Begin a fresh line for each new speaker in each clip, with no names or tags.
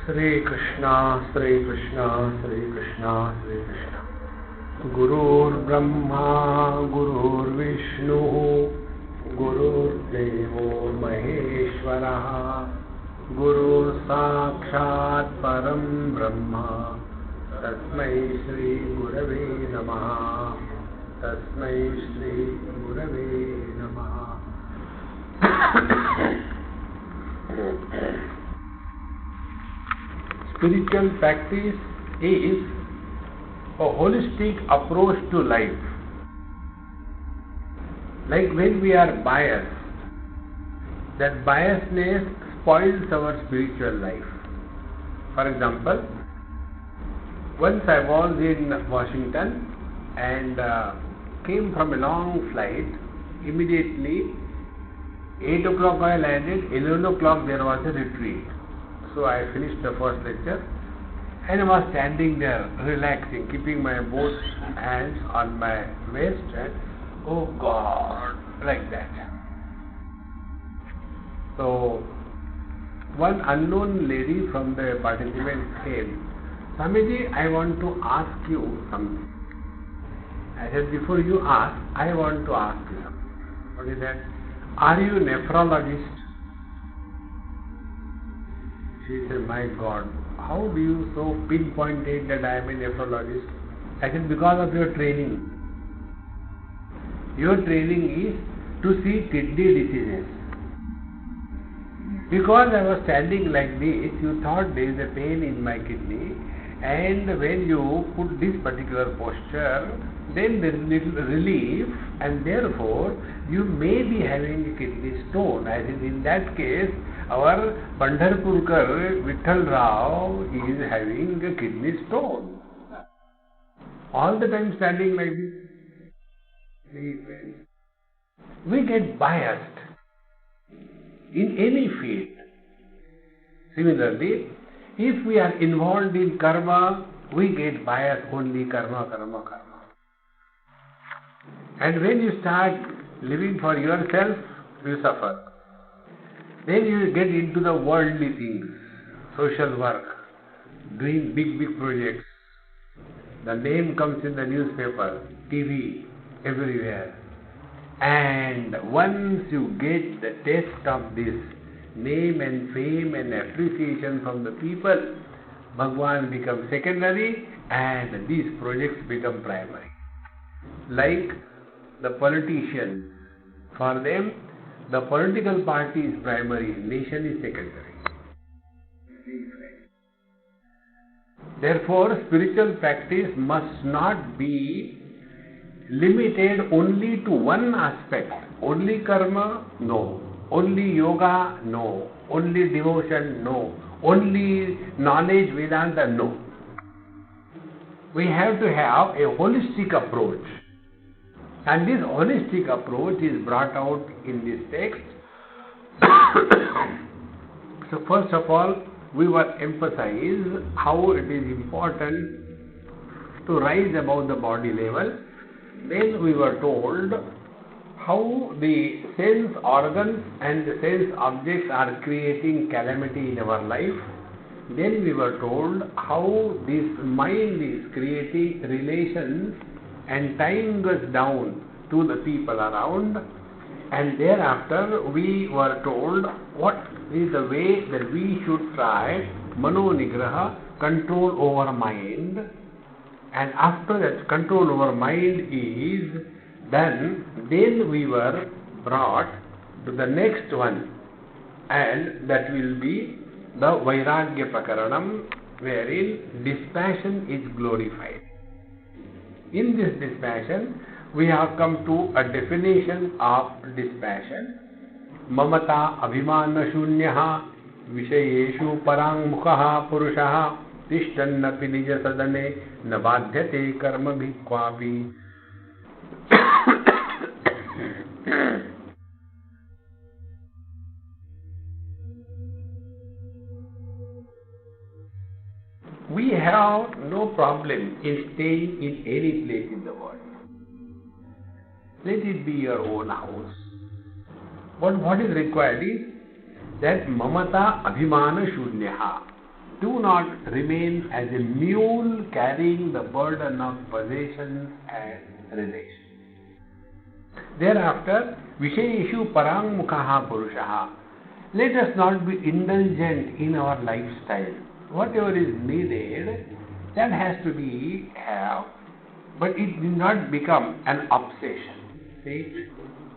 Sri Krishna, Sri Krishna, Sri Krishna, Sri Krishna. Gurur Brahma, Gurur Vishnu, Gurur Devo Maheshwara, Gurur Sakshat Param Brahma, Tasmai Shri Gurave Namaha, Tasmai Shri Gurave Namaha. Spiritual practice is a holistic approach to life. Like when we are biased, that biasness spoils our spiritual life. For example, once I was in Washington and came from a long flight. Immediately 8 o'clock I landed, 11 o'clock there was a retreat. So I finished the first lecture and I was standing there relaxing, keeping my both hands on my waist and oh God, like that. So one unknown lady from the participants came. Swamiji, I want to ask you something. I said, before you ask, I want to ask you something. What is that? Are you a nephrologist? She said, my God, how do you so pinpointed that I am a nephrologist? I said, because of your training. Your training is to see kidney diseases. Because I was standing like this, you thought there is a pain in my kidney, and when you put this particular posture, then there is little relief, and therefore you may be having a kidney stone. As in that case, our Pandharpurkar Vitthal Rao is having a kidney stone. All the time standing like this. We get biased in any field. Similarly, if we are involved in karma, we get biased only karma, karma, karma. And when you start living for yourself, you suffer. Then you get into the worldly things, social work, doing big, big projects. The name comes in the newspaper, TV, everywhere. And once you get the taste of this name and fame and appreciation from the people, Bhagwan becomes secondary and these projects become primary. Like the politicians, for them, the political party is primary, nation is secondary. Therefore, spiritual practice must not be limited only to one aspect. Only karma? No. Only yoga? No. Only devotion? No. Only knowledge, Vedanta? No. We have to have a holistic approach. And this holistic approach is brought out in this text. So first of all, we will emphasize how it is important to rise above the body level. Then we were told how the sense organs and the sense objects are creating calamity in our life. Then we were told how this mind is creating relations and tying us down to the people around. And thereafter we were told what is the way that we should try Mano Nigraha, control over mind. And after that control over mind is done, then we were brought to the next one, and that will be the Vairagya Prakaranam, wherein dispassion is glorified. In this dispassion, we have come to a definition of dispassion. Mamata abhimana shunyaha vishayeshu parangmukhaha purushaha tishtannapi nija sadane nabadhyate karma bhikvapi. We have no problem in staying in any place in the world. Let it be your own house. But what is required is that mamata abhimana shunyaha. do not remain as a mule carrying the burden of possessions and relations. Thereafter, Vishayeshu Parangmukhaha Purushaha. Let us not be indulgent in our lifestyle. Whatever is needed, that has to be have, but it will not become an obsession. See,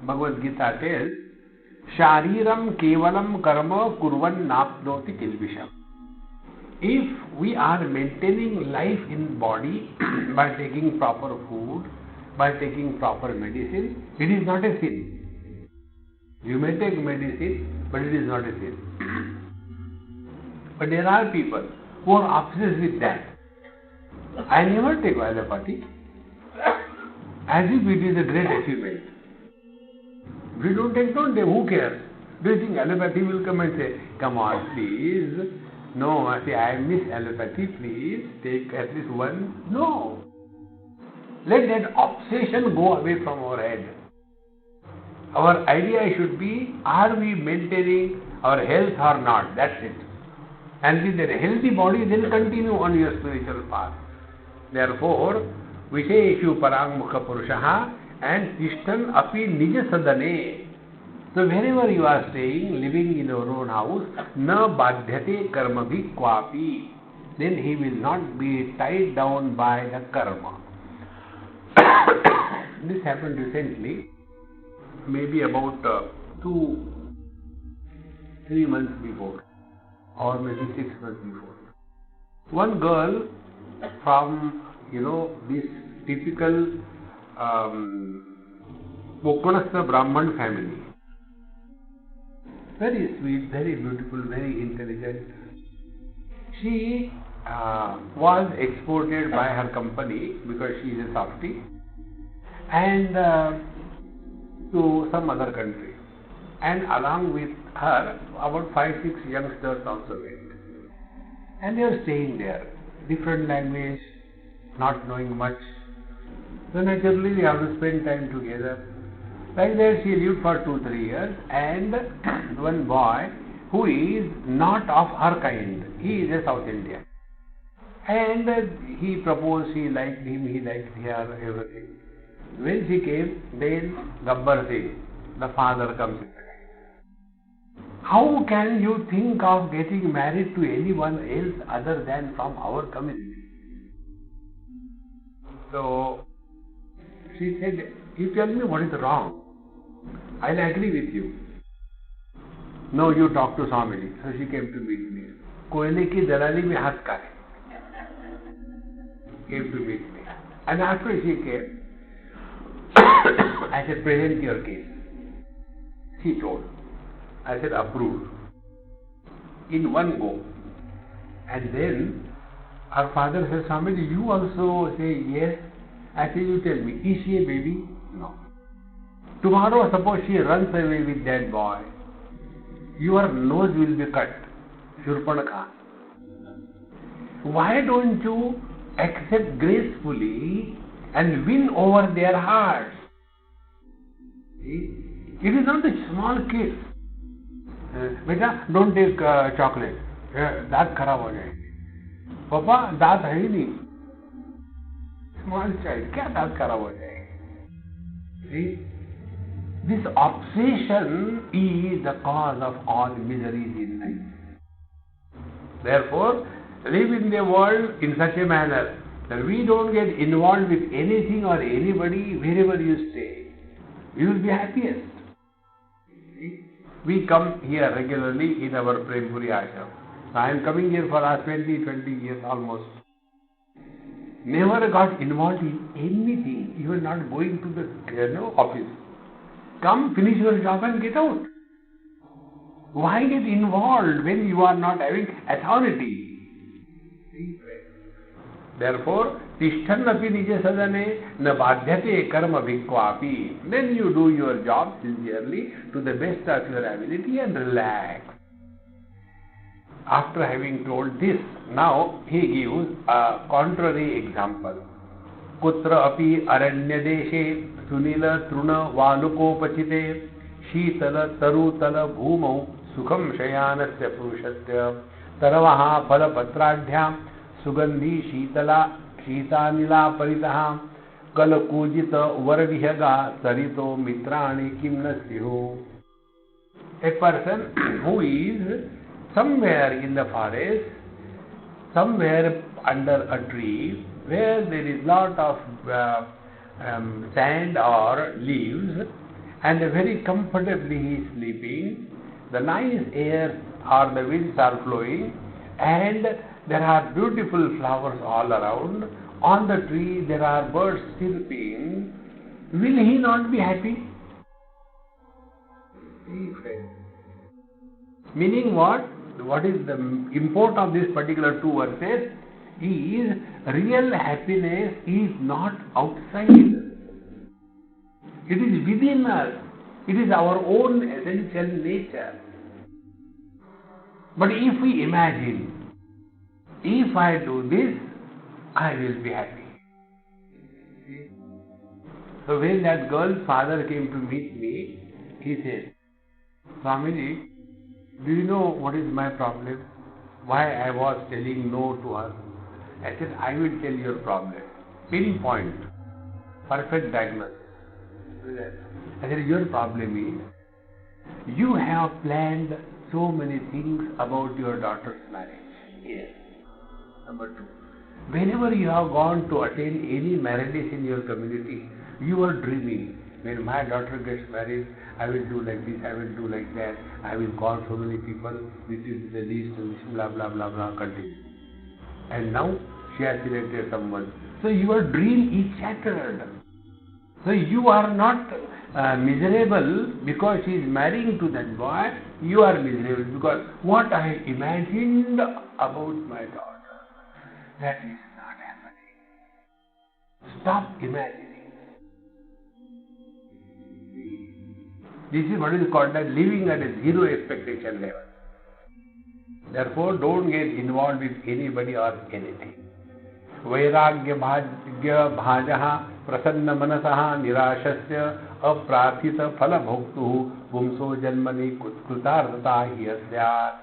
Bhagavad Gita tells, Shariram kevalam karma kurvan napnoti kilvisham. If we are maintaining life in body by taking proper food, by taking proper medicine, it is not a sin. You may take medicine, but it is not a sin. But there are people who are obsessed with that. I never take allopathy, as if it is a great achievement. If you don't take, don't take. Who cares? Do you think allopathy will come and say, come on, please? No, I say, I miss allopathy, please take at least one. No. Let that obsession go away from our head. Our idea should be, are we maintaining our health or not? That's it. And with a healthy body, then continue on your spiritual path. Therefore, Vishayeshu Parangmukha Purushaha and Tishtan Api Nija Sadane. So wherever you are staying, living in your own house, na badhyate karmabhi kwapi. Then he will not be tied down by the karma. This happened recently, maybe about 3 months before, or maybe 6 months before. One girl from, this typical Kokanastha Brahman family. Very sweet, very beautiful, very intelligent. She was exported by her company because she is a softie and to some other country. And along with her, about 5-6 youngsters also went. And they are staying there. Different language, not knowing much. So naturally we have to spend time together. Like that she lived for 2-3 years, and one boy who is not of her kind, he is a South Indian. And he proposed, she liked him, he liked her, everything. When she came, then Gabbar Singh, the father, comes in. How can you think of getting married to anyone else other than from our community? So she said, you tell me what is wrong. I'll agree with you. No, you talk to Swamiji. So she came to meet me. Koile ki dalali mein hath ka hai. Came to meet me. And after she came, I said, present your case. She told. I said, approved. In one go. And then her father said, Swamiji, you also say yes. I said, you tell me, is she a baby? No. Tomorrow, suppose she runs away with that boy, your nose will be cut. Shurpanakha. Why don't you accept gracefully and win over their hearts? See? It is not a small kiss. Beta, don't take chocolate. दांत खराब हो जाएंगे. पापा, दांत है ही नहीं. Small child, क्या दांत खराब हो जाएंगे? See? This obsession is the cause of all miseries in life. Therefore, live in the world in such a manner that we don't get involved with anything or anybody wherever you stay. You will be happiest. We come here regularly in our Prempuri ashram. I am coming here for last 20 years almost. Never got involved in anything, even not going to the office. Come, finish your job and get out. Why get involved when you are not having authority? Therefore, Tishthannapi Nija Sadane na badhyate karma bhikvapi. Then you do your job sincerely to the best of your ability and relax. After having told this, now he gives a contrary example. Kutra api aranyadeshe sunila truna valukopachite shitala tarutala bhumau sukham shayanasya purushasya Taravaha Palapatradyam Sugandhi Sheetanila Paritaha Kalakujita Varadihaga Sarito Mitrani Kimnasyo. A person who is somewhere in the forest, somewhere under a tree, where there is lot of sand or leaves, and very comfortably he is sleeping. The nice air or the winds are flowing, and there are beautiful flowers all around. On the tree there are birds chirping. Will he not be happy? Meaning what? What is the import of this particular two verses? Is real happiness is not outside. It is within us. It is our own essential nature. But if we imagine, if I do this, I will be happy. So when that girl's father came to meet me, he said, Swamiji, do you know what is my problem? Why I was telling no to her? I said, I will tell your problem. Pinpoint. Perfect diagnosis. I said, your problem is, you have planned so many things about your daughter's marriage. Yes. Number two, whenever you have gone to attend any marriages in your community, you are dreaming. When my daughter gets married, I will do like this, I will do like that, I will call so many people, this is the list, blah blah blah blah, continue. And now she has selected someone. So your dream is shattered. So you are not miserable because she is marrying to that boy. You are miserable because what I imagined about my daughter, that is not happening. Stop imagining. This is what is called as living at a zero expectation level. Therefore, don't get involved with anybody or anything. Vairagya bhajaha prasanna manasaha nirashasya aprarthita phala bhoktuhu bhumso janmani krutarthata hiyasyat.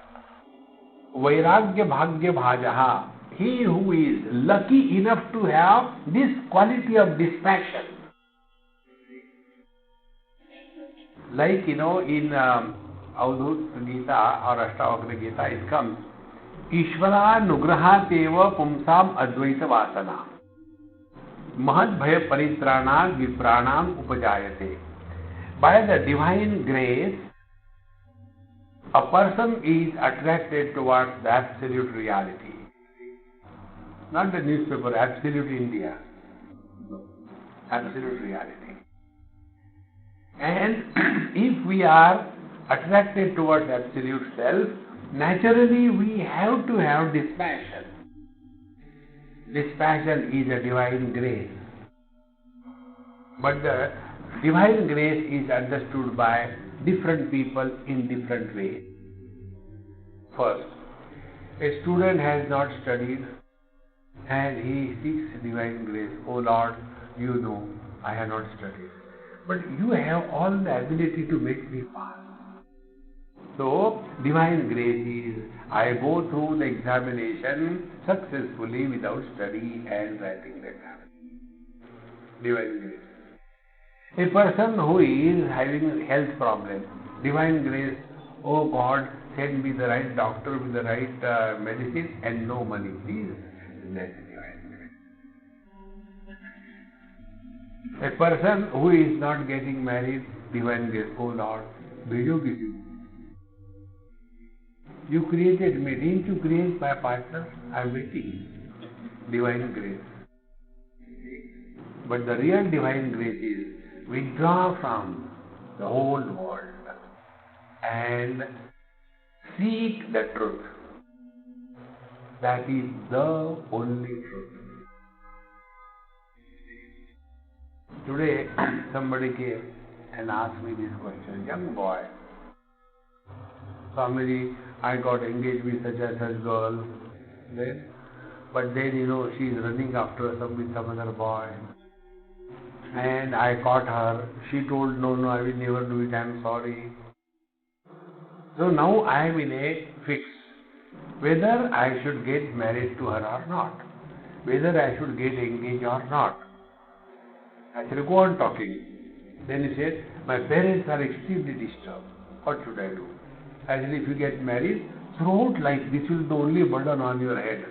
Vairagya bhajaha, he who is lucky enough to have this quality of dispassion. Like, in Avadhut Gita or Ashtavakra Gita, it comes, Ishvara nugrahat eva pumsam advaita vasana mahad bhaya paritrana vipranam upajayate. By the divine grace, a person is attracted towards the absolute reality. Not the newspaper, absolute India. No. Absolute reality. And if we are attracted towards absolute self, naturally we have to have dispassion. Dispassion is a divine grace. But the divine grace is understood by different people in different ways. First, a student has not studied and he seeks divine grace. Oh Lord, you know, I have not studied. But you have all the ability to make me pass. So, divine grace is, I go through the examination successfully without study and writing the exam. Divine grace. A person who is having a health problem, divine grace, oh God, send me the right doctor with the right medicine and no money, please. That's divine grace. A person who is not getting married, divine grace, oh Lord, bhejo kisi. You created me, didn't you create my partner? I am waiting. Divine grace. But the real divine grace is withdraw from the whole world and seek the truth. That is the only truth. Today, somebody came and asked me this question, young boy, Swamiji, I got engaged with such and such girl, but then she is running after with some other boy, and I caught her. She told, no, I will never do it, I am sorry. So now I am in a fix. whether I should get married to her or not, whether I should get engaged or not. I said, go on talking. Then he said, my parents are extremely disturbed. What should I do? I said, if you get married, throughout life this will be the only burden on your head.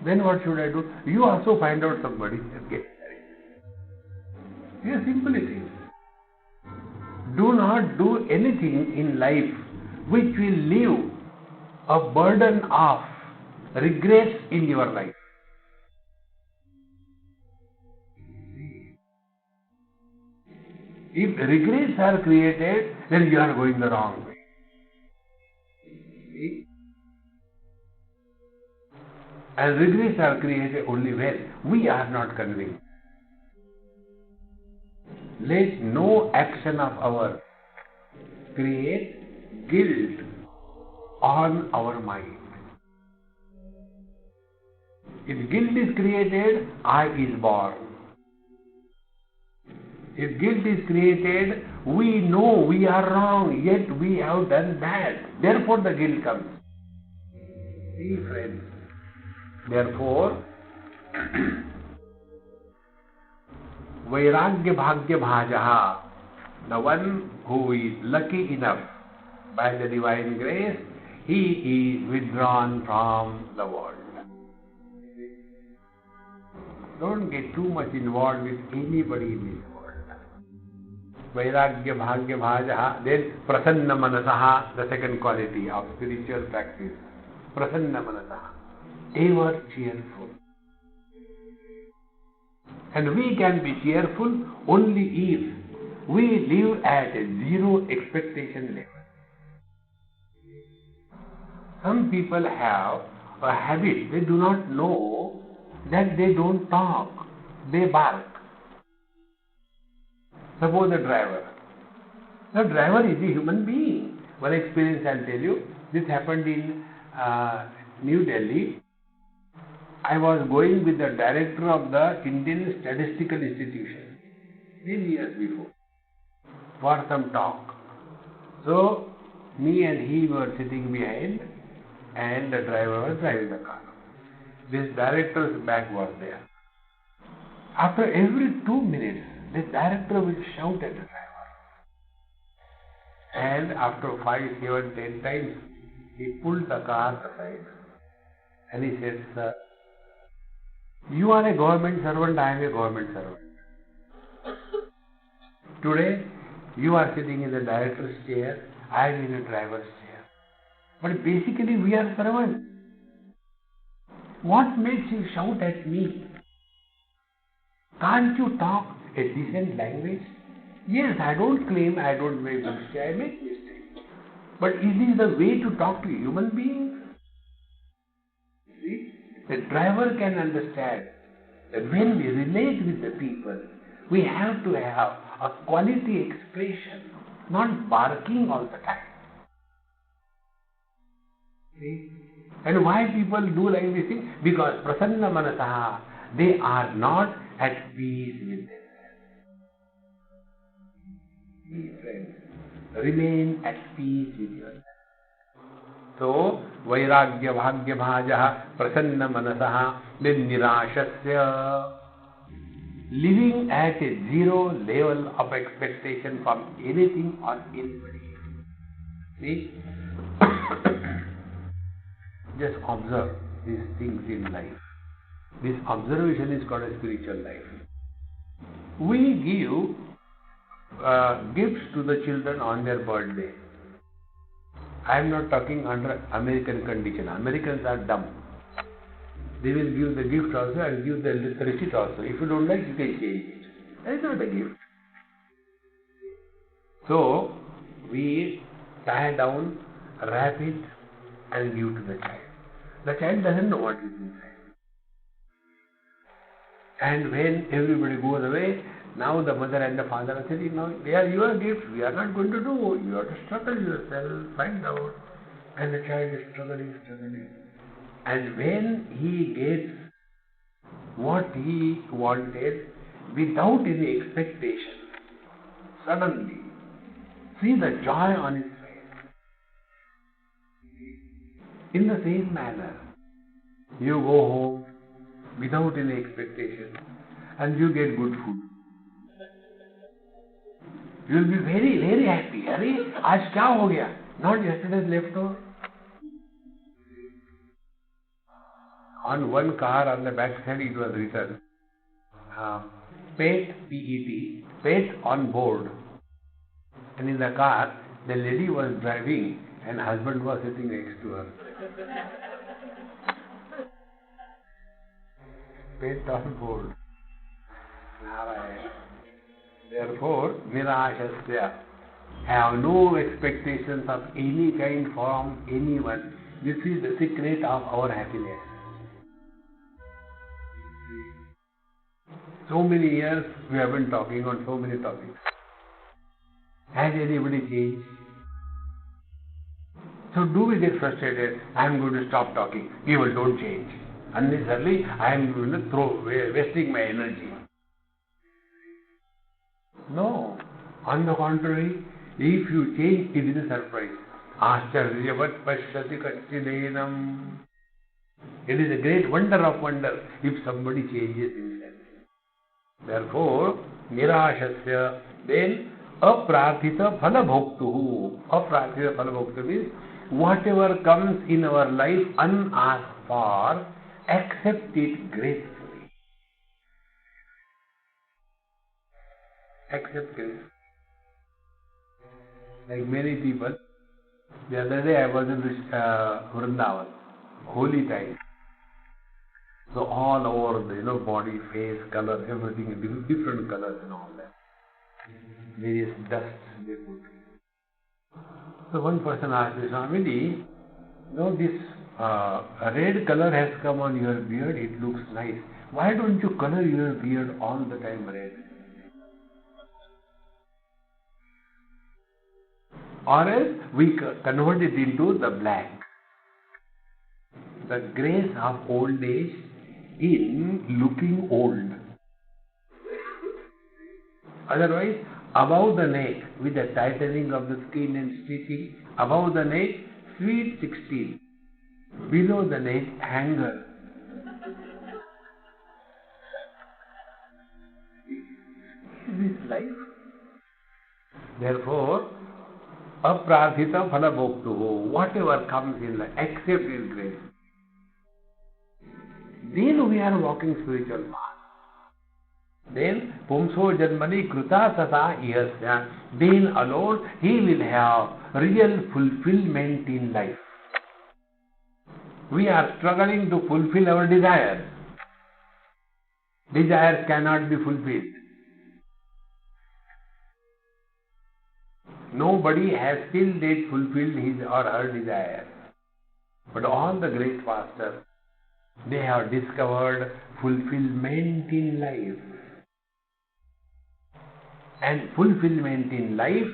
Then what should I do? You also find out somebody and get married. Yes, simple it is. Do not do anything in life which will leave a burden of regrets in your life. If regrets are created, then you are going the wrong way. See? And regrets are created only when we are not convinced. Let no action of ours create guilt on our mind. If guilt is created, I is born. If guilt is created, we know we are wrong, yet we have done bad. Therefore the guilt comes. See, friends. Therefore, Vairagya Bhagya Bhajaha, the one who is lucky enough by the divine grace, he is withdrawn from the world. Don't get too much involved with anybody in this world. Vairagya Bhagya Bhajaha, then Prasanna Manasaha, the second quality of spiritual practice. Prasanna Manasaha, ever cheerful. And we can be cheerful only if we live at a zero expectation level. Some people have a habit, they do not know that they don't talk, they bark. Suppose the driver. The driver is a human being. One experience I'll tell you. This happened in New Delhi. I was going with the director of the Indian Statistical Institution many years before for some talk. So, me and he were sitting behind and the driver was driving the car. This director's bag was there. After every 2 minutes, the director will shout at the driver. And after 5, 7, 10 times, he pulled the car aside and he said, sir, you are a government servant, I am a government servant. Today, you are sitting in the director's chair, I am in a driver's chair. But basically, we are servants. What makes you shout at me? Can't you talk a decent language? Yes, I don't claim I don't make mistakes, I make mistakes. But is this the way to talk to human beings? See, the driver can understand that when we relate with the people, we have to have a quality expression, not barking all the time. See? And why people do like this thing? Because prasanna manasaha, they are not at peace with themselves. See, friends, remain at peace with yourself. So, vairagya bhagya bhajaha prasanna manasaha, then nirashasya, living at a zero level of expectation from anything or anybody. See? Just observe these things in life. This observation is called a spiritual life. We give gifts to the children on their birthday. I am not talking under American condition. Americans are dumb. They will give the gift also and give the receipt also. If you don't like, you can change it. That is not a gift. So, we tie down, wrap it and give to the child. The child doesn't know what is inside. And when everybody goes away, now the mother and the father are saying, no, they are your gifts, we are not going to do. You have to struggle yourself, find out. And the child is struggling. And when he gets what he wanted without any expectation, suddenly, see the joy on his face. In the same manner, you go home without any expectation and you get good food. You will be very, very happy. Arey, aaj kya ho gaya? Not yesterday's leftover. On one car, on the back side, it was written, pet, P-E-T, pet on board. And in the car, the lady was driving and husband was sitting next to her. Pet on board. Therefore, nirashasya. Have no expectations of any kind from anyone. This is the secret of our happiness. So many years we have been talking on so many topics. Has anybody changed? So do we get frustrated? I am going to stop talking. People don't change. Unnecessarily, I am wasting my energy. No. On the contrary, if you change, it is a surprise. Ascharyavat pashyati kachidenam. It is a great wonder of wonder if somebody changes himself. Therefore, nirashasya, then aprarthita phalabhoktuhu. Aprarthita phalabhoktuhu means whatever comes in our life unasked for, accept it gracefully. Accept gracefully. Like many people, the other day I was in Vrindavan, holy time. So all over the body, face, color, everything, different colors and all that. Various dusts they put. So one person asked me, Swamiji, this red color has come on your beard, it looks nice. Why don't you color your beard all the time red? Or else we convert it into the black. The grace of old age in looking old. Otherwise, above the neck, with the tightening of the skin and stitching, above the neck, sweet 16. Below the neck, anger. Is this life? Therefore, aprarthita phalabhoktuhu, whatever comes in life, accept His grace. Then we are walking spiritual path. Then, pumso janmani kruta tata ihasya, then alone he will have real fulfillment in life. We are struggling to fulfill our desires. Desires cannot be fulfilled. Nobody has till date fulfilled his or her desire. But all the great masters, they have discovered fulfillment in life. And fulfillment in life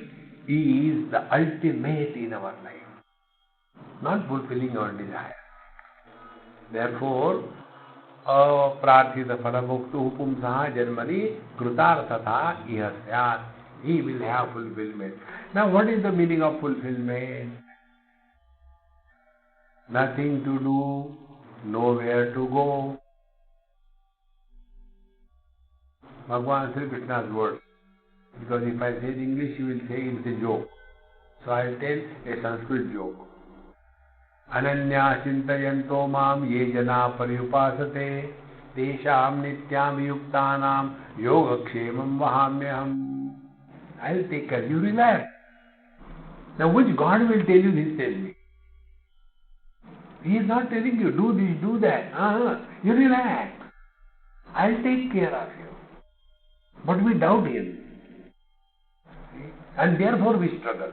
is the ultimate in our life, not fulfilling our desire. Therefore, aprarthita phalabhoktuhu pumsaha janmani krutarthatha ihasyat. He will have fulfillment. Now, what is the meaning of fulfillment? Nothing to do, nowhere to go. Bhagavan Sri Krishna's words. Because if I say in English, you will say it's a joke. So I will tell a Sanskrit joke. Ananya chintayanto mam ye jana pariyupasate tesham nityam yuktanam yogakshemam vahamyaham. I will take care. You relax. Now which God will tell you this? Tell me. He is not telling you, do this, do that. You relax. I will take care of you. But we doubt Him. And therefore we struggle.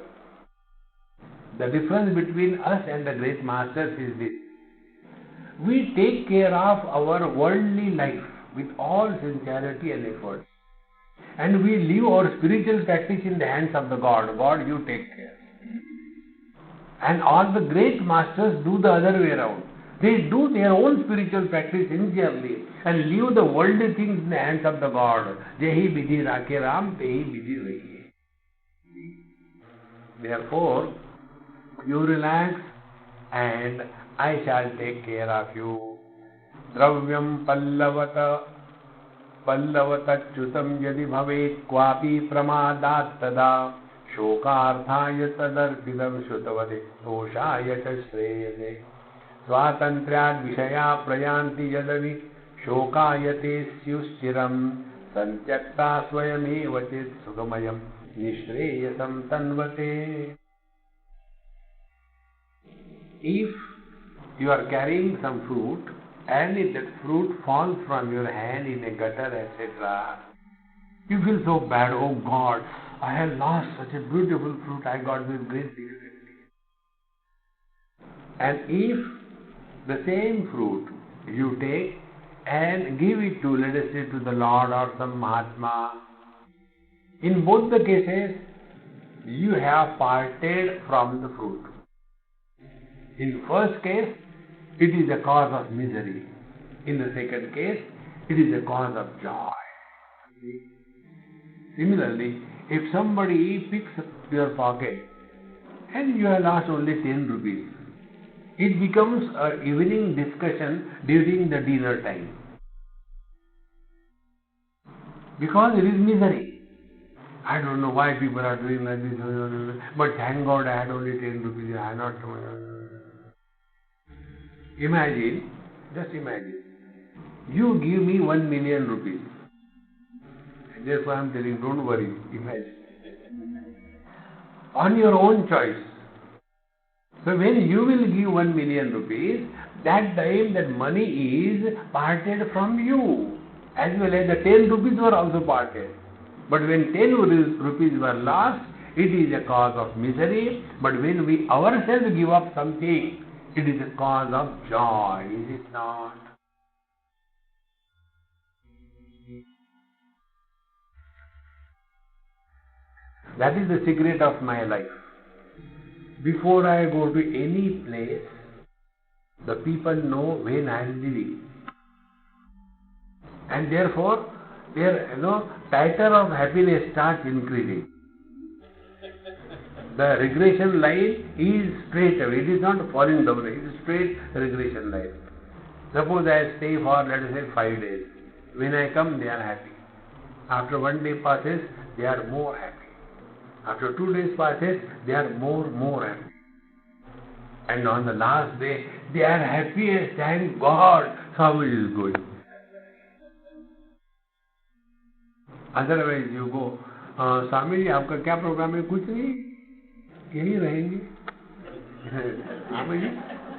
The difference between us and the great masters is this. We take care of our worldly life with all sincerity and effort. And we leave our spiritual practice in the hands of the God. God, you take care. And all the great masters do the other way around. They do their own spiritual practice sincerely and leave the worldly things in the hands of the God. Jehi vidhi rakhe Ram, tehi vidhi rahiye. Therefore, you relax and I shall take care of you. Dravyam pallavatachutam yadi bhavet kvapi pramadat tada shokarthaya tadarpidam shutavade doshaya cha shreyase swatantriyad vishaya prayanti yadavi shokayate syustiram santyakta swayameva chet sugamayam nishreyasam tanvate. If you are carrying some fruit and if that fruit falls from your hand in a gutter, etc., you feel so bad. Oh God, I have lost such a beautiful fruit. I got with great difficulty. And if the same fruit you take and give it to, let us say, to the Lord or some Mahatma, in both the cases, you have parted from the fruit. In first case, it is a cause of misery. In the second case, it is a cause of joy. Similarly, if somebody picks up your pocket and you have lost only 10 rupees, it becomes an evening discussion during the dinner time. Because it is misery. I don't know why people are doing like this, but thank God I had only 10 rupees. I had not. Imagine, just imagine, you give me 1 million rupees. And therefore I am telling, don't worry, imagine. On your own choice. So when you will give 1 million rupees, that time that money is parted from you. As well as the 10 rupees were also parted. But when 10 rupees were lost, it is a cause of misery. But when we ourselves give up something, it is a cause of joy, is it not? That is the secret of my life. Before I go to any place, the people know when I am living. And therefore, their title of happiness starts increasing. The regression line is straight away. It is not falling down. It is straight regression line. Suppose I stay for, let us say, 5 days. When I come, they are happy. After 1 day passes, they are more happy. After 2 days passes, they are more happy. And on the last day, they are happiest. Thank God, Swamiji is going. Otherwise, you go, Swamiji, आपका क्या program है? कुछ नहीं, यही रहेंगे.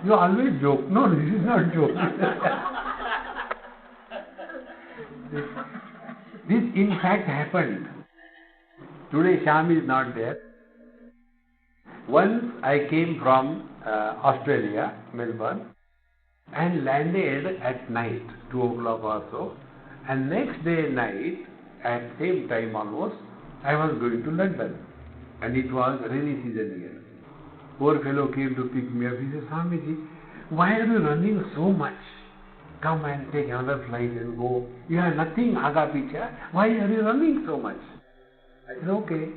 You always joke. No, this is not joke. This in fact happened. Today Sham is not there. Once I came from Australia, Melbourne, and landed at night, 2 o'clock or so, and next day night, at same time almost, I was going to London, and it was rainy season here. Poor fellow came to pick me up. He said, Swamiji, why are you running so much? Come and take another flight and go. You have nothing aga picha. Why are you running so much? I said, okay,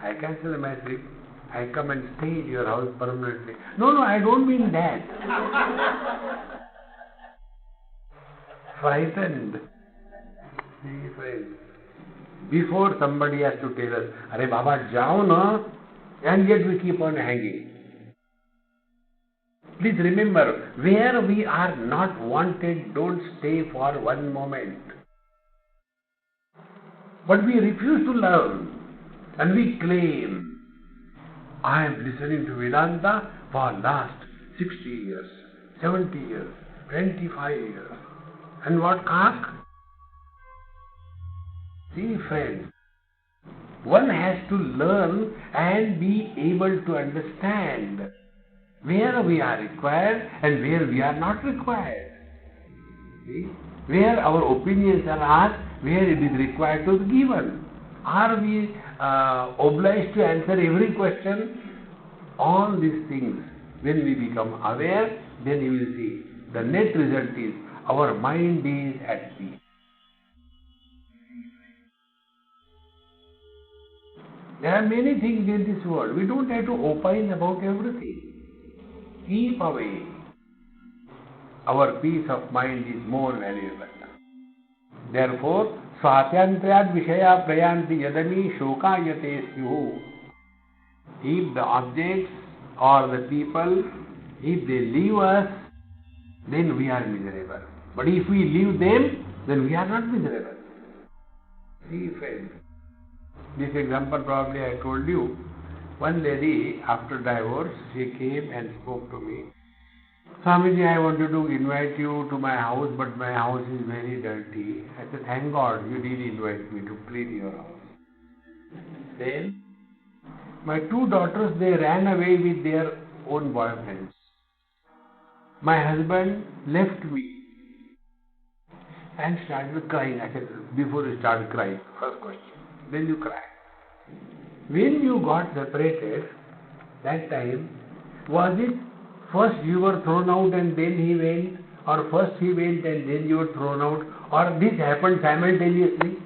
I cancel my trip. I come and stay in your house permanently. No, I don't mean that. Frightened. Before somebody has to tell us, Arey Baba, jao na, and yet we keep on hanging. Please remember, where we are not wanted, don't stay for one moment. But we refuse to learn, and we claim, I am listening to Vedanta for last 60 years, 70 years, 25 years. And what caste? See, friends, one has to learn and be able to understand where we are required and where we are not required. See? Where our opinions are asked, where it is required to be given. Are we obliged to answer every question? All these things, when we become aware, then you will see the net result is our mind is at peace. There are many things in this world. We don't have to opine about everything. Keep away. our peace of mind is more valuable. Therefore, Swatyantrayat Vishaya Prayanti Yadami Shokayate Syuhu. If the objects or the people, if they leave us, then we are miserable. But if we leave them, then we are not miserable. See, friends. This example probably I told you. One lady, after divorce, she came and spoke to me. Swamiji, I wanted to invite you to my house, but my house is very dirty. I said, thank God you did invite me to clean your house. Then, my two daughters, they ran away with their own boyfriends. My husband left me and started crying. I said, before you start crying, first question, then you cry. When you got separated, that time, was it first you were thrown out and then he went, or first he went and then you were thrown out, or this happened simultaneously?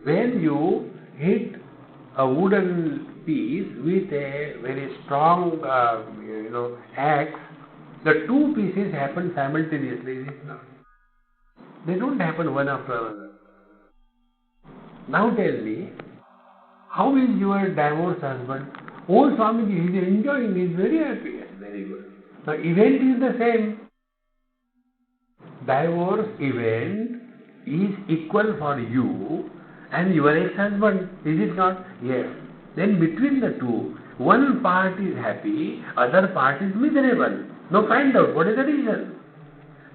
When you hit a wooden piece with a very strong, axe, the two pieces happen simultaneously, is it not? They don't happen one after another. Now tell me, how is your divorced husband? Oh, Swamiji, he is enjoying, he is very happy. Yes, very good. The event is the same. Divorce event is equal for you and your ex-husband, is it not? Yes. Then between the two, one part is happy, other part is miserable. Now find out what is the reason.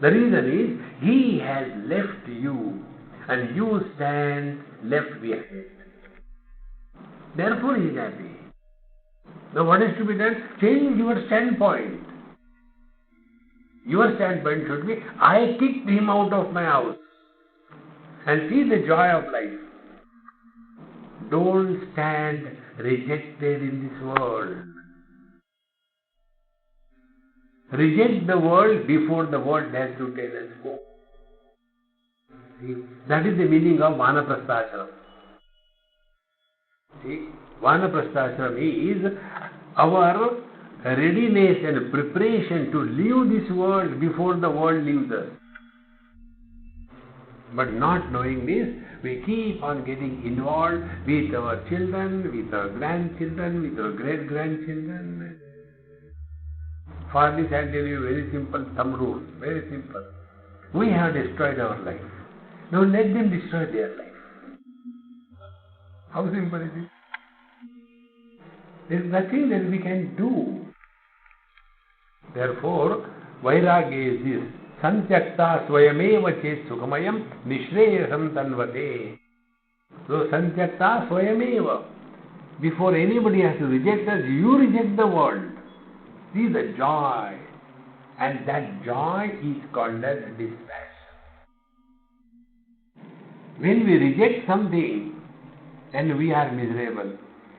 The reason is he has left you and you stand left behind. Therefore he is happy. Now what is to be done? Change your standpoint. Your standpoint should be, I kicked him out of my house. And see the joy of life. Don't stand rejected in this world. Reject the world before the world has to tell us go. See, that is the meaning of Vanaprasthashram. See, Vanaprasthashram is our readiness and preparation to leave this world before the world leaves us. But not knowing this, we keep on getting involved with our children, with our grandchildren, with our great-grandchildren. For this I tell you very simple thumb rule, very simple. We have destroyed our life. Now let them destroy their life. How simple is it? There is nothing that we can do. Therefore, Vairagya is this. Santyakta swayameva chet sukhamayam nishreyasam tanvate. So Santyakta swayameva. Before anybody has to reject us, you reject the world. See the joy. And that joy is called as dispassion. When we reject something, then we are miserable.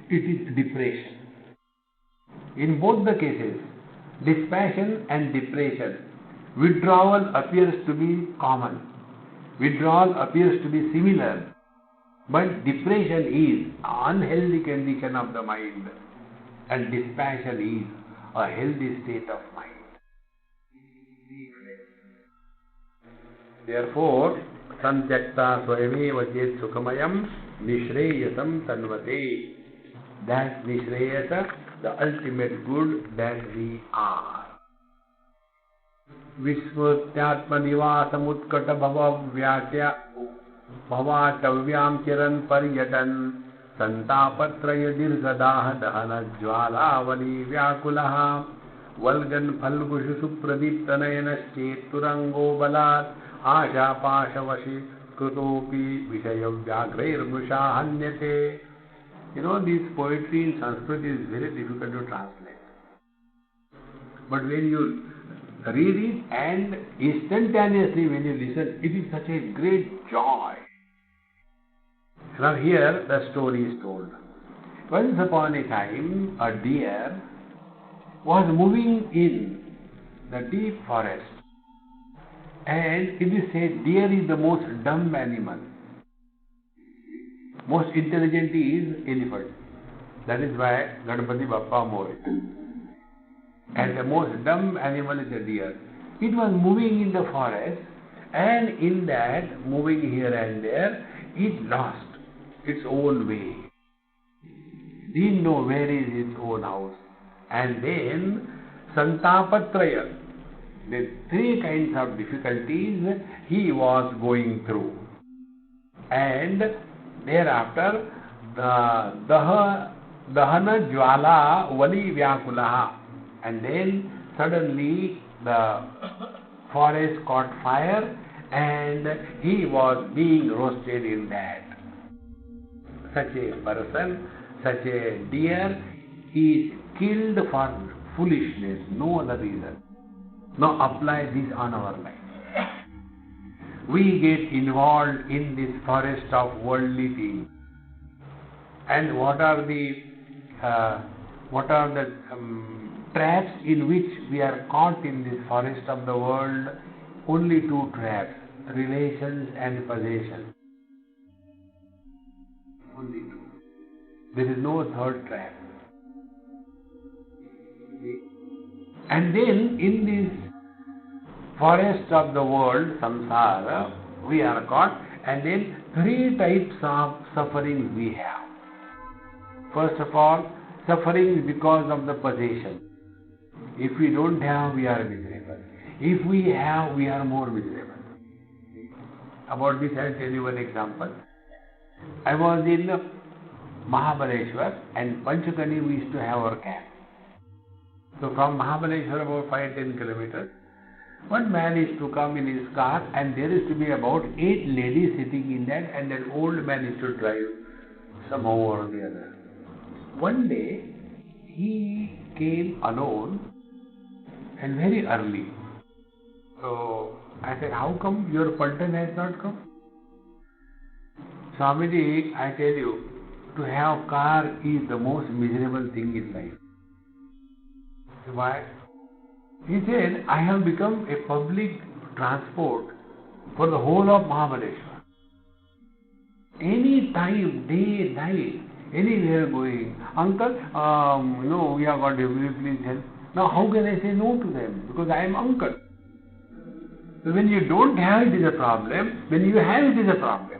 It is depression. In both the cases, dispassion and depression, withdrawal appears to be common. Withdrawal appears to be similar. But depression is an unhealthy condition of the mind. And dispassion is a healthy state of mind. Therefore, Santyakta swayameva chet sukhamayam nishreyasam tanvate. That nishreyasa, the ultimate good that we are. Vishwatyatmanivasamutkata bhavavyatya bhavatavyam chiran paryatan santapatraya dirghadaha dahana jvalavali vyakulaha valgan phalgushu supradiptanayanaschet turango balat asha pashavashi krutopi vishayavyagrair mృషాహన్యతే. You know, this poetry in Sanskrit is very difficult to translate. But when you read it and instantaneously when you listen, it is such a great joy. Now here the story is told. Once upon a time, a deer was moving in the deep forest. And it is said deer is the most dumb animal. Most intelligent is elephant. That is why Ganpati Bappa more. And the most dumb animal is a deer. It was moving in the forest, and in that, moving here and there, it lost its own way. Didn't know where is its own house. And then, Santapatraya, the three kinds of difficulties he was going through. And thereafter, the Dahana Jwala Vali Vyakulaha. And then suddenly the forest caught fire and he was being roasted in that. Such a person, such a deer, is killed for foolishness, no other reason. Now apply this on our life. We get involved in this forest of worldly things. And what are the traps in which we are caught in this forest of the world? Only two traps: relations and possessions. Only two. There is no third trap. And then in this forest of the world, samsara, we are caught, and then three types of suffering we have. First of all, suffering because of the possession. If we don't have, we are miserable. If we have, we are more miserable. About this, I will tell you one example. I was in Mahabaleshwar, and Panchakani we used to have our camp. So from Mahabaleshwar, about 5-10 kilometers, one man is to come in his car, and there is to be about 8 ladies sitting in that, and an old man is to drive somehow or the other. One day, he came alone and very early. So I said, how come your Paltan has not come? Swamiji, I tell you, to have car is the most miserable thing in life. Why? He said, I have become a public transport for the whole of Mahabaleshwar. Any time, day, night, anywhere going. Uncle, no, we have got you, will you please help? Now how can I say no to them? Because I am uncle. So when you don't have it is a problem, when you have it is a problem.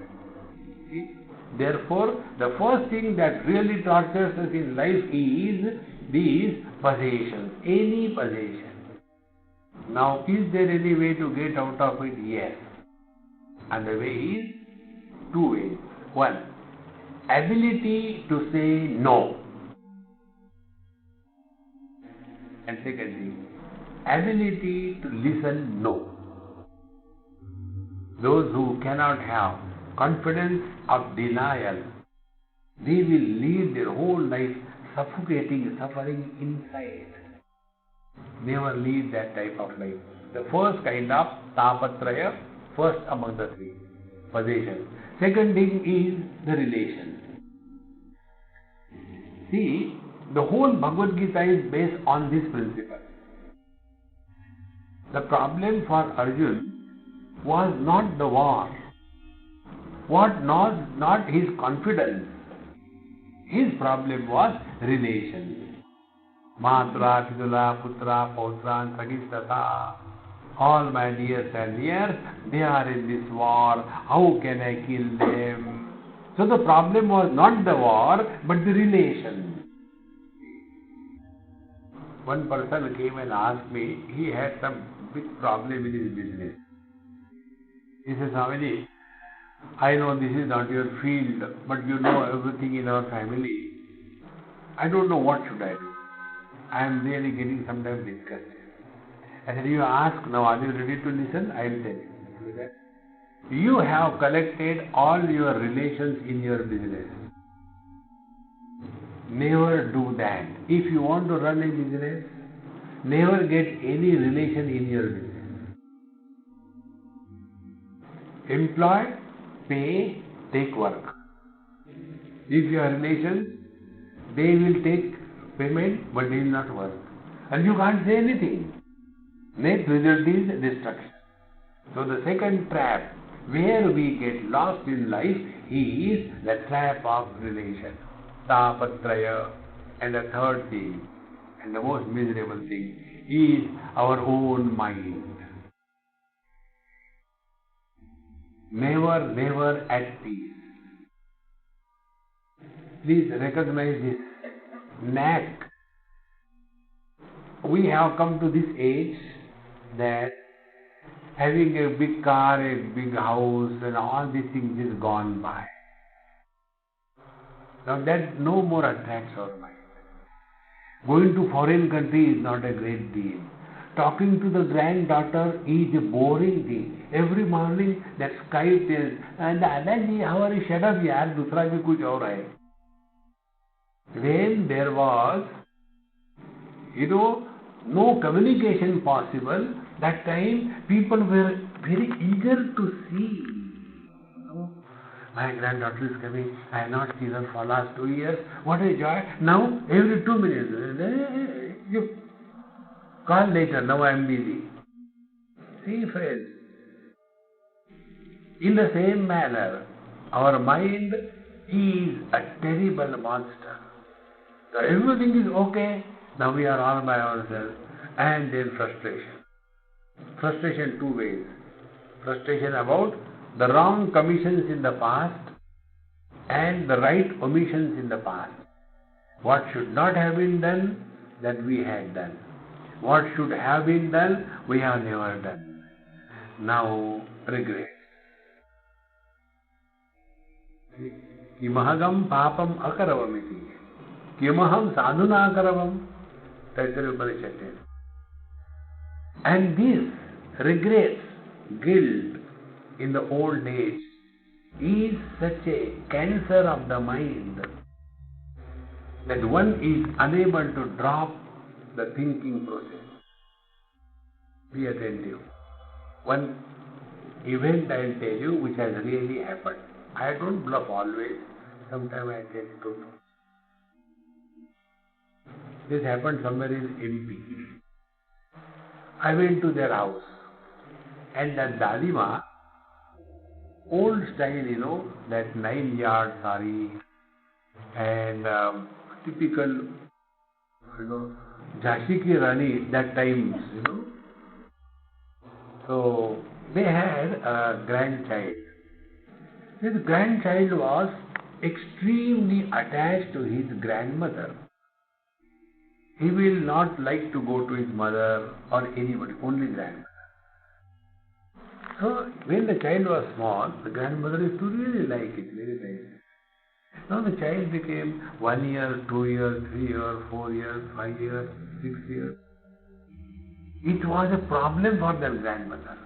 See? Therefore, the first thing that really tortures us in life is these possessions, any possession. Now, is there any way to get out of it? Yes. And the way is two ways. One, ability to say no. And secondly, ability to listen no. Those who cannot have confidence of denial, they will lead their whole life suffocating, suffering inside. Never lead that type of life. The first kind of tapatraya, first among the three, possession. Second thing is the relation. See, the whole Bhagavad Gita is based on this principle. The problem for Arjuna was not the war, not his confidence. His problem was relations. Matra, Pidula, Putra, Pautra, Sagistata. All my dears and nears, they are in this war. How can I kill them? So the problem was not the war, but the relation. One person came and asked me, he had some big problem in his business. He says, Swamiji, I know this is not your field, but you know everything in our family. I don't know what should I do. I am really getting sometimes disgusted. I said, you ask, now are you ready to listen? I will tell you. You have collected all your relations in your business. Never do that. If you want to run a business, never get any relation in your business. Employ, pay, take work. If you have relations, they will take payment, but they will not work. And you can't say anything. Net result is destruction. So the second trap where we get lost in life is the trap of relation. Tapatraya. And the third thing, and the most miserable thing, is our own mind. never at peace. Please recognize this knack. We have come to this age that having a big car, a big house and all these things is gone by. Now that no more attracts our mind. Going to foreign country is not a great deal. Talking to the granddaughter is a boring thing. Every morning that Skype tells, and Dadaji, how are you? Shut up, yaar, dusra bhi kuch aur hai. When there was, no communication possible, that time people were very eager to see. My granddaughter is coming. I have not seen her for last 2 years. What a joy. Now, every 2 minutes, you call later. Now I am busy. See, friends. In the same manner, our mind is a terrible monster. So everything is okay. Now we are all by ourselves. And then frustration. Frustration two ways. Frustration about the wrong commissions in the past and the right omissions in the past. What should not have been done, that we had done. What should have been done, we have never done. Now, regret. Kimahagam papam akaravamiti. Kimaham sadhuna akaravam. Taittiriya Upanishad. And this regrets, guilt in the old age is such a cancer of the mind that one is unable to drop the thinking process. Be attentive. One event I will tell you which has really happened. I don't bluff always. Sometimes I tell truth. This happened somewhere in MP. I went to their house and that Dadima, old style, that 9-yard sari and typical, Jhansi ki Rani, that times, So they had a grandchild. This grandchild was extremely attached to his grandmother. He will not like to go to his mother or anybody, only grandmother. So when the child was small, the grandmother used to really like it, very nice. Now the child became 1 year, 2 years, 3 years, 4 years, 5 years, 6 years. It was a problem for their grandmother.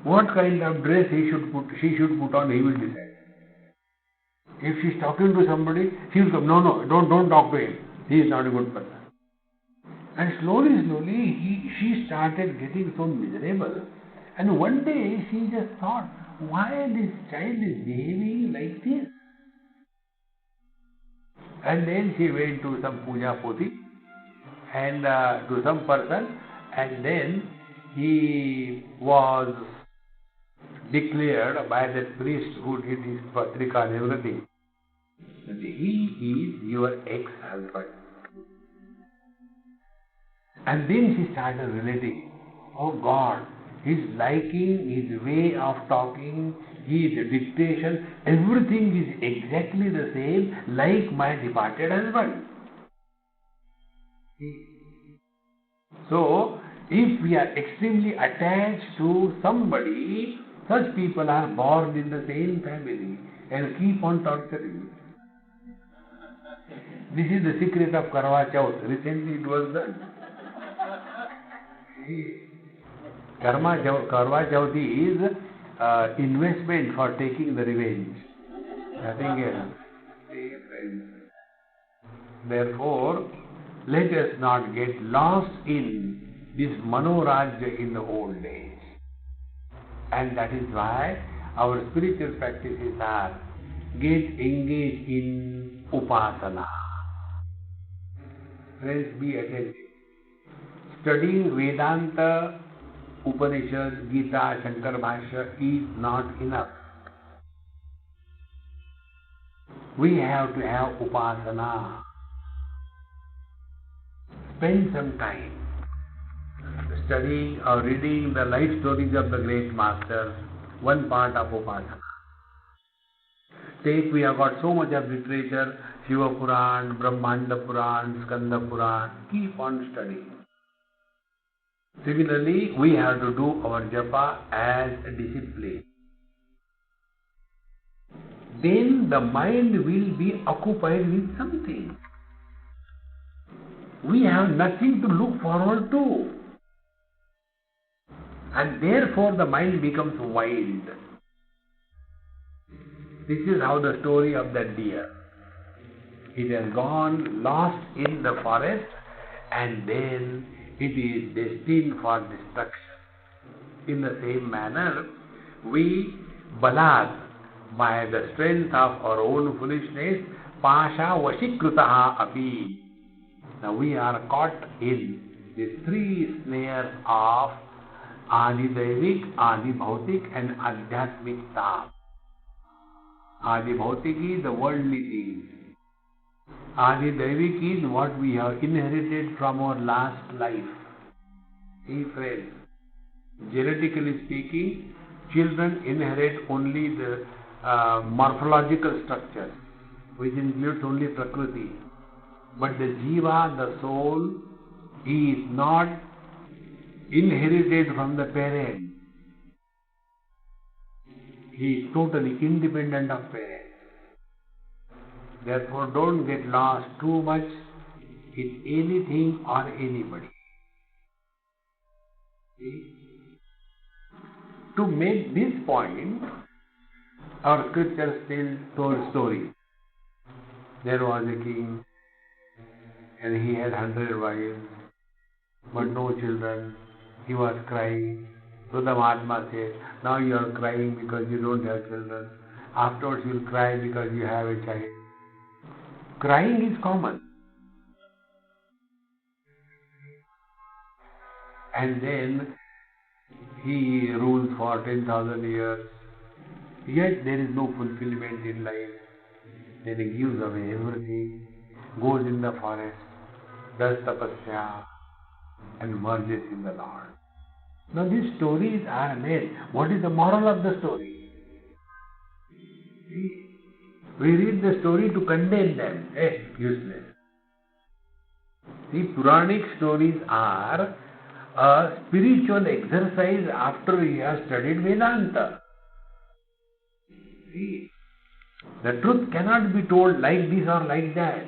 What kind of dress she should put on, he will decide. If she is talking to somebody, she will come, no, don't talk to him. He is not a good person. And slowly, she started getting so miserable. And one day she just thought, why this child is behaving like this? And then she went to some puja poti and to some person, and then he was declared by that priest who did his patrika and everything that he is your ex-husband. And then she started relating, oh God, his liking, his way of talking, his dictation, everything is exactly the same like my departed husband. So, if we are extremely attached to somebody, such people are born in the same family and keep on torturing. This is the secret of Karwa Chauth. Recently it was done. Karwa Chauth is investment for taking the revenge. Nothing else. Therefore, let us not get lost in this manorajya in the old days. And that is why our spiritual practices are get engaged in upasana. Friends, be attentive. Studying Vedanta, Upanishad, Gita, Shankaracharya is not enough. We have to have upasana. Spend some time studying or reading the life stories of the great masters, one part of Upasana. Take, we have got so much of literature, Shiva Puran, Brahmanda Puran, Skanda Puran, keep on studying. Similarly, we have to do our japa as a discipline. Then the mind will be occupied with something. We have nothing to look forward to. And therefore the mind becomes wild. This is how the story of that deer. It has gone lost in the forest and then it is destined for destruction. In the same manner, we balat, by the strength of our own foolishness, pasha vashikrutaha api. Now we are caught in these three snares of Adi Daivik, Adi Bhautik and Adhyatmik Tap. Adi Bhautik is the worldly things. Adi Daivik is what we have inherited from our last life. See friends, genetically speaking, children inherit only the morphological structure, which includes only Prakriti. But the Jiva, the soul, is not inherited from the parent. He is totally independent of parents. Therefore, don't get lost too much in anything or anybody. See? To make this point, our scriptures still told stories. There was a king and he had 100 wives, but no children. He was crying. So the Mahatma said, now you are crying because you don't have children. Afterwards you will cry because you have a child. Crying is common. And then he rules for 10,000 years. Yet there is no fulfillment in life. Then he gives away everything, goes in the forest, does tapasya, and merges in the Lord. Now these stories are made. What is the moral of the story? See, we read the story to condemn them. Useless. See, Puranic stories are a spiritual exercise after you have studied Vedanta. See, the truth cannot be told like this or like that.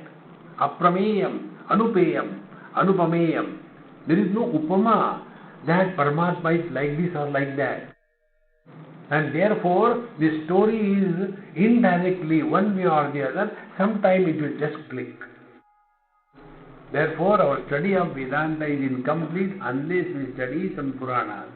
Aprameyam, anupeyam, anupameyam. There is no upama that Paramatma is like this or like that. And therefore, the story is indirectly, one way or the other, sometime it will just click. Therefore, our study of Vedanta is incomplete unless we study some Puranas.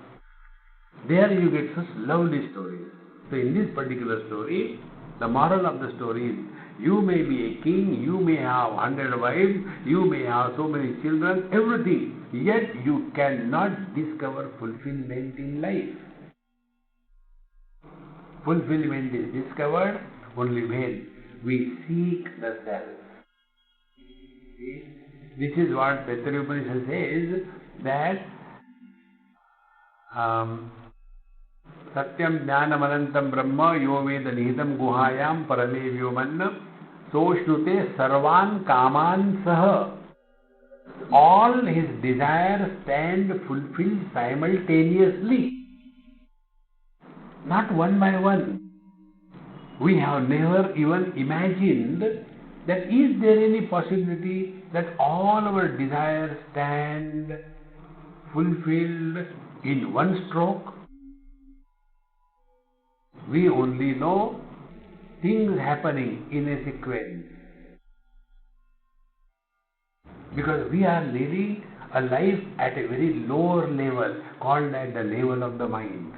There you get such lovely stories. So in this particular story, the moral of the story is, you may be a king, you may have 100 wives, you may have so many children, everything, yet you cannot discover fulfillment in life. Fulfillment is discovered only when we seek the self. See? This is what Taittiriya Upanishad says, that Satyam Jnanam Anantam Brahma Yo Veda Nihitam Guhayam Parame Vyomanna Soshnute Sarvan Kaman Saha. All his desires stand fulfilled simultaneously, not one by one. We have never even imagined that is there any possibility that all our desires stand fulfilled in one stroke? We only know things happening in a sequence. Because we are living a life at a very lower level, called at the level of the mind.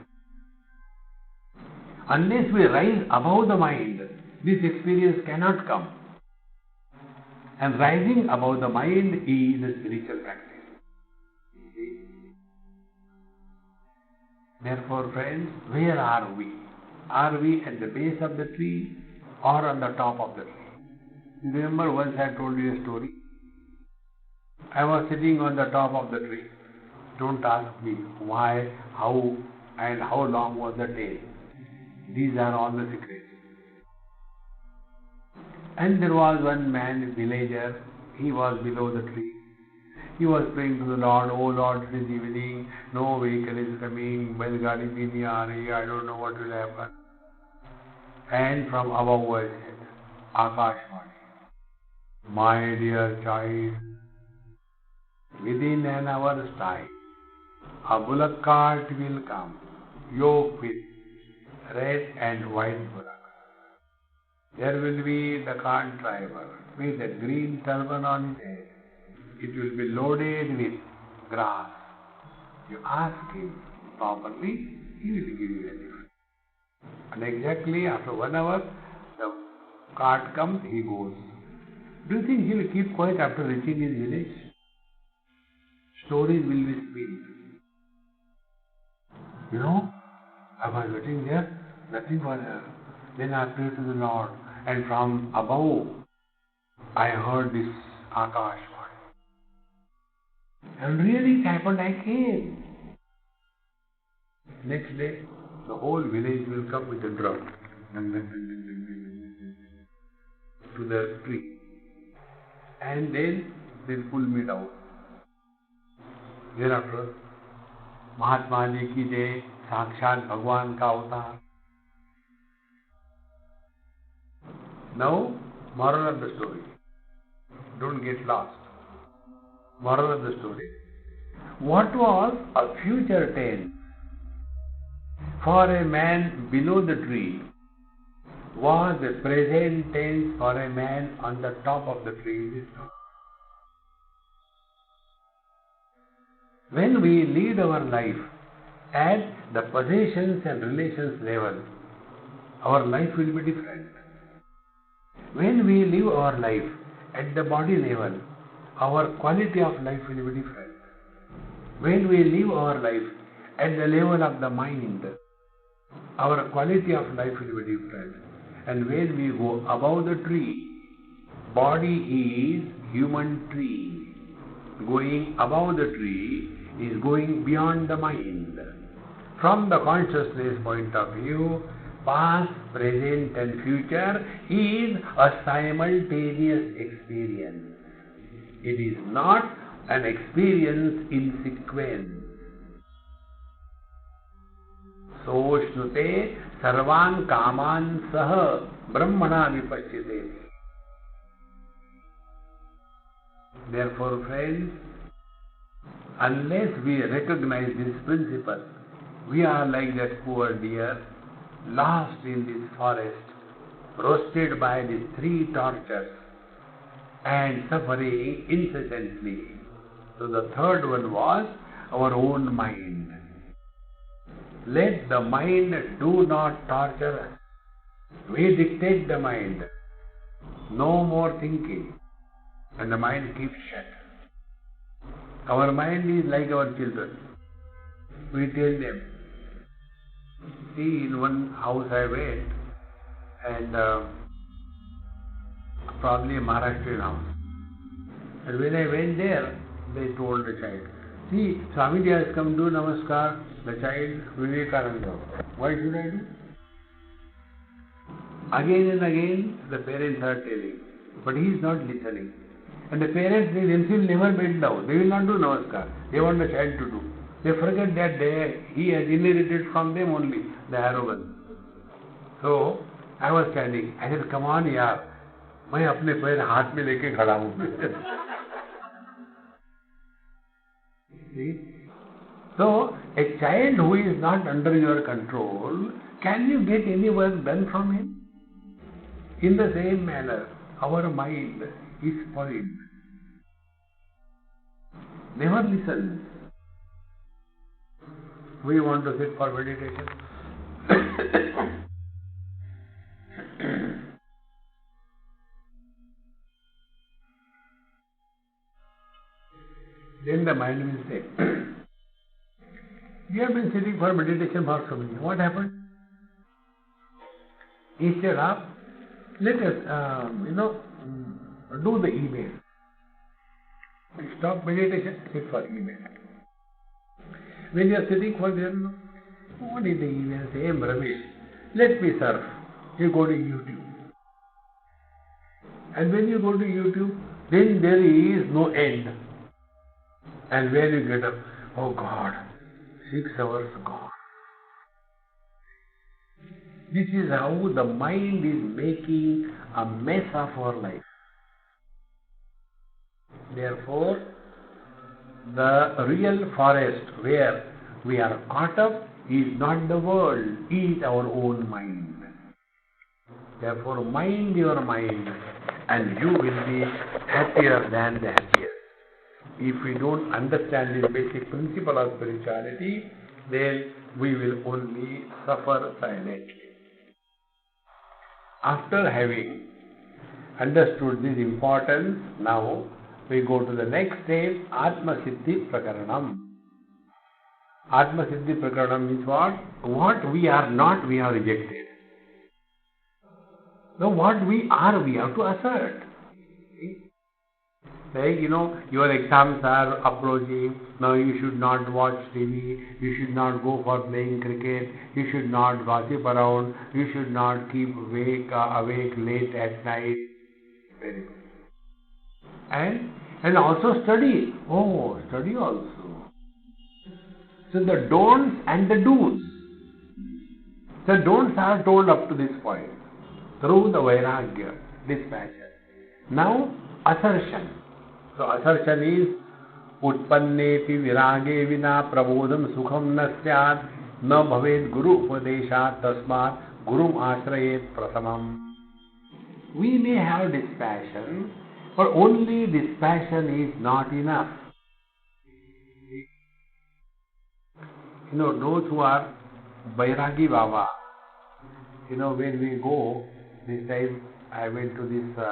Unless we rise above the mind, this experience cannot come. And rising above the mind is a spiritual practice. Therefore, friends, where are we? Are we at the base of the tree or on the top of the tree? You remember once I told you a story? I was sitting on the top of the tree. Don't ask me why, how, and how long was the tail. These are all the secrets. And there was one man, villager, he was below the tree. He was praying to the Lord, "Oh Lord, it is evening, no vehicle is coming, Belgadi bhi nahi aa rahi, I don't know what will happen." And from above was said, Akashvani, "My dear child, within an hour's time, a bullock cart will come, yoked with red and white bullock. There will be the cart driver with a green turban on his head. It will be loaded with grass. You ask him properly, he will give you a lift. And exactly after 1 hour, the cart comes, he goes. Do you think he will keep quiet after reaching his village? Stories will be spilled. You know, I was waiting there, nothing was there. Then I prayed to the Lord, and from above, I heard this Akash. And really it happened, I came. Next day, the whole village will come with a drum to the tree. And then they'll pull me down. Thereafter, Mahatma Ji ki jai, Sakshat Bhagwan ka avatar. Now, moral of the story. Don't get lost. Moral of the story. What was a future tense for a man below the tree was a present tense for a man on the top of the tree. When we lead our life at the possessions and relations level, our life will be different. When we live our life at the body level, our quality of life will be different. When we live our life at the level of the mind, our quality of life will be different. And when we go above the tree, body is human tree. Going above the tree is going beyond the mind. From the consciousness point of view, past, present and future is a simultaneous experience. It is not an experience in sequence. So shnute sarvan kaman sah brahmana vipashyate. Therefore, friends, unless we recognize this principle, we are like that poor deer lost in this forest, roasted by these 3 tortures and suffering incessantly. So the third one was our own mind. Let the mind do not torture us. We dictate the mind. No more thinking. And the mind keeps shut. Our mind is like our children. We tell them. See, in one house I went, and probably a Maharashtrian house. And when I went there, they told the child, "See, Swamiji has come, do namaskar." The child, Vivekananda. Why should I do? Again and again, the parents are telling, but he is not listening. And the parents, they themselves never bend down. They will not do namaskar. They want the child to do. They forget that he has inherited from them only the arrogance. So, I was standing. I said, "Come on, yaar. मैं अपने पैर हाथ में लेके खड़ा हूँ." See? So, a child who is not under your control, can you get any work done from him? In the same manner, our mind is spoiled. Never listens. We want to sit for meditation. Then the mind will say, "You have been sitting for meditation for so many. What happened?" Instead of, let us, do the email. Stop meditation, sit for email. When you are sitting for there, what is the email? Same rubbish. Let me surf. You go to YouTube. And when you go to YouTube, then there is no end. And when you get up, oh God, 6 hours gone. This is how the mind is making a mess of our life. Therefore, the real forest where we are caught up is not the world, is our own mind. Therefore, mind your mind and you will be happier than the happiest. If we don't understand this basic principle of spirituality, then we will only suffer silently. After having understood this importance, now we go to the next stage, Atma Siddhi Prakaranam. Atma Siddhi Prakaranam means what? What we are not, we have rejected. Now what we are, we have to assert. Like, your exams are approaching, now you should not watch TV, you should not go for playing cricket, you should not gossip around, you should not keep awake late at night. Very good. And also study. Oh, study also. So the don'ts and the do's. The don'ts are told up to this point through the vairagya, dispassion. Now assertion. So assertion is utpannepi virage vina prabodham sukham na syat na bhaved guru upadeshat tasmat gurum ashrayet prasamam. We may have dispassion, but only dispassion is not enough. Those who are Vairagi Baba, when we go, this time I went to this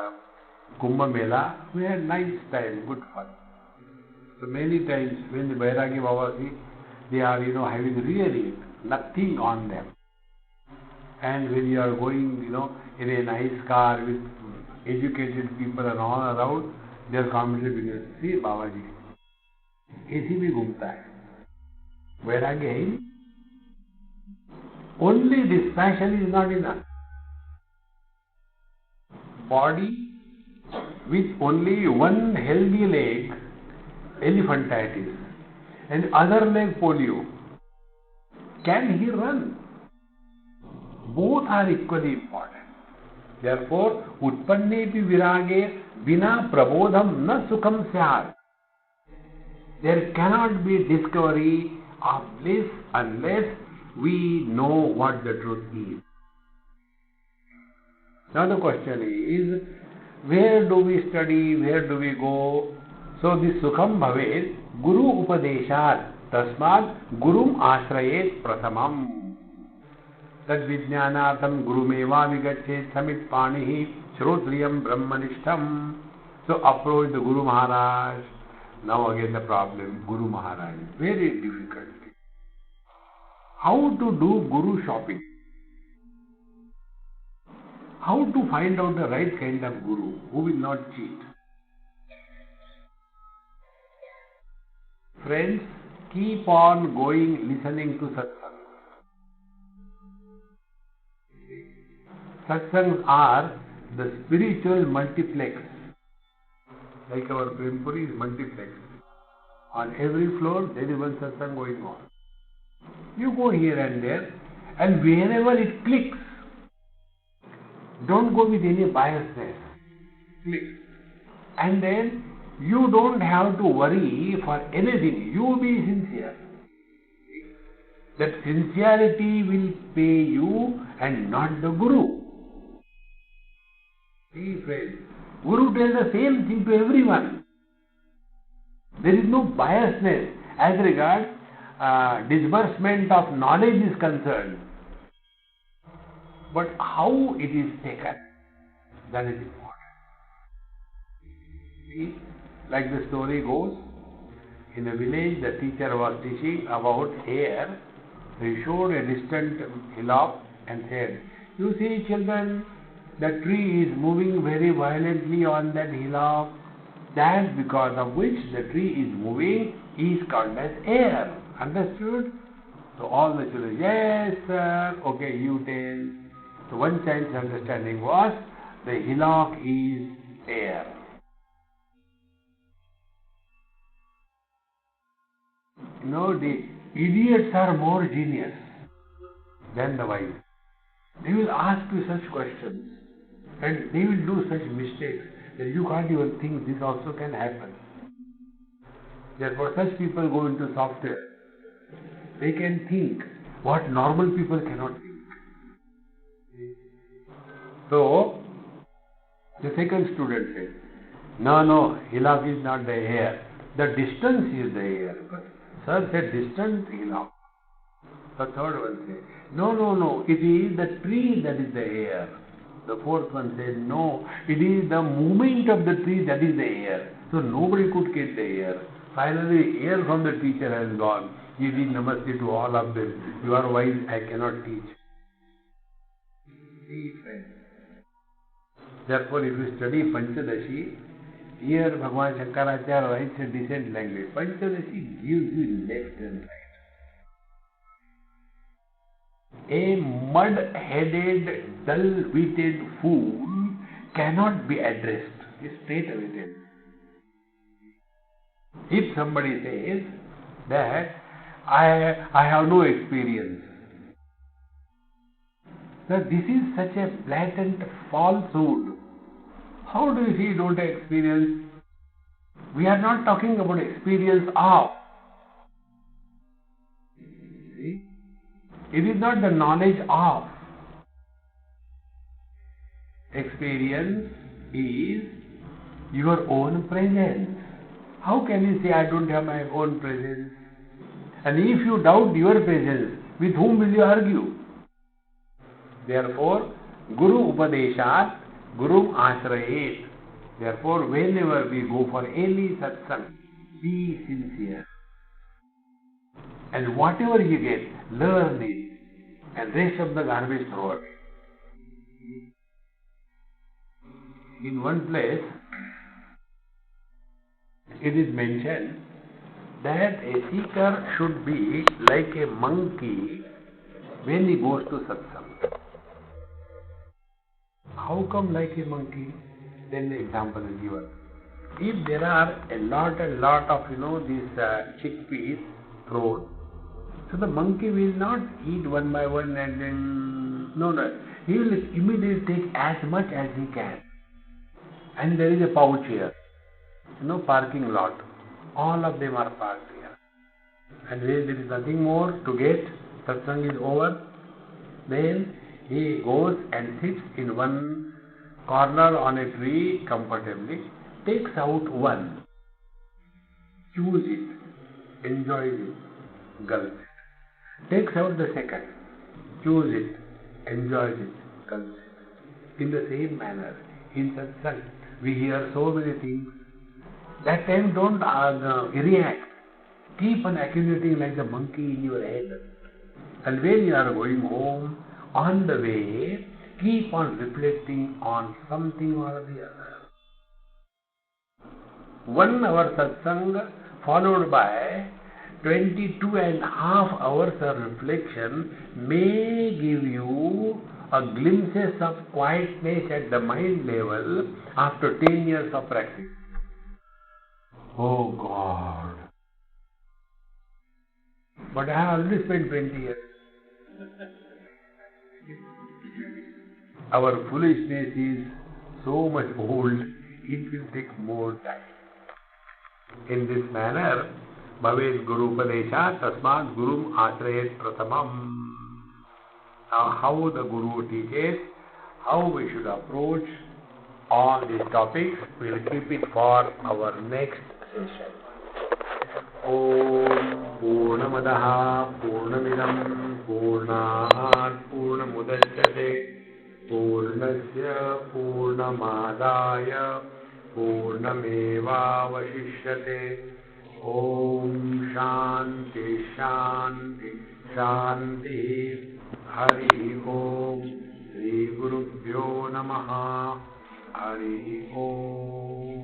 Kumbh Mela, we had nice time, good fun. So many times when the Vairagi Baba see, they are, having really nothing on them. And when you are going, in a nice car with educated people and all around, their commentary begins. See, Babaji, AC bhi ghumta hai. Vairagya hai. Only dispassion is not enough. Body with only one healthy leg, elephantitis, and other leg polio. Can he run? Both are equally important. Therefore, utpannepi virage vina prabodham na sukham syat. There cannot be discovery of bliss unless we know what the truth is. Now the question is, where do we study, where do we go? So this sukham bhaved guru upadeshat tasmat gurum ashrayet prasamam. Tad vijnanatam gurumeva vigachet samit panihi shrotriyam brahmanishtam. So approach the Guru Maharaj. Now again the problem, Guru Maharaj. Very difficult. How to do Guru shopping? How to find out the right kind of Guru who will not cheat? Friends, keep on going listening to Satsang. Satsangs are the spiritual multiplex. Like our Prempuri is multiplex. On every floor there is one Satsang going on. You go here and there, and wherever it clicks, don't go with any biasness. Click. And then you don't have to worry for anything. You be sincere. That sincerity will pay you and not the Guru. See, friends, Guru tells the same thing to everyone. There is no biasness as regards disbursement of knowledge is concerned. But how it is taken, that is important. See, like the story goes, in a village the teacher was teaching about air. He showed a distant hillock and said, "You see, children, the tree is moving very violently on that hillock. That because of which the tree is moving is called as air." Understood? So So all the children, yes sir, okay, you tell. So one child's understanding was the hillock is air. The idiots are more genius than the wise. They will ask you such questions and they will do such mistakes that you can't even think this also can happen. Therefore, such people go into software. They can think what normal people cannot think. So, the second student said, no, hillock is not the air. The distance is the air. But sir said, distant hillock. The third one said, no, it is the tree that is the air. The fourth one said, no, it is the movement of the tree that is the air. So nobody could get the air. Finally, air from the teacher has gone. He did namaste to all of them. You are wise, I cannot teach. See, friends. Therefore, if you study Panchadashi, here Bhagavan Shankaracharya writes a decent language. Panchadashi gives you left and right. A mud-headed, dull-witted fool cannot be addressed. It's straight away there. If somebody says that I have no experience, that this is such a blatant falsehood. How do you see you don't have experience? We are not talking about experience of. See? It is not the knowledge of. Experience is your own presence. How can you say I don't have my own presence? And if you doubt your presence, with whom will you argue? Therefore, Guru Upadeshat, Guru Ashrayet. Therefore, whenever we go for any satsang, be sincere. And whatever you get, learn it. And rest of the garbage throw away. In one place, it is mentioned that a seeker should be like a monkey when he goes to satsang. How come like a monkey? Then the example is given. If there are a lot of these chickpeas thrown, so the monkey will not eat one by one and then no, he will immediately take as much as he can. And there is a pouch here, parking lot. All of them are parked here. And where there is nothing more to get, satsang is over, then he goes and sits in one corner on a tree comfortably, takes out one, chews it, enjoys it, gulps it. Takes out the second, chews it, enjoys it, gulps it. In the same manner, in satsang, we hear so many things. That time don't react. Keep on accumulating like the monkey in your head. And when you are going home, on the way, keep on reflecting on something or the other. 1 hour satsang followed by 22.5 hours of reflection may give you a glimpses of quietness at the mind level after 10 years of practice. Oh God! But I have already spent 20 years. Our foolishness is so much old, it will take more time. In this manner, Bhavet Guru Upadesha Tasmat Gurum Ashrayet Pratamam. Now, how the Guru teaches, how we should approach all these topics, we will keep it for our next session. Om Purnamadaha Purnamidam Purnat Purnamudachyate Purnasya Purnamadaya Purnameva Vashishyate. Om Shanti Shanti Shanti. Hari Om. Shri Gurubhyo Namaha. Hari Om.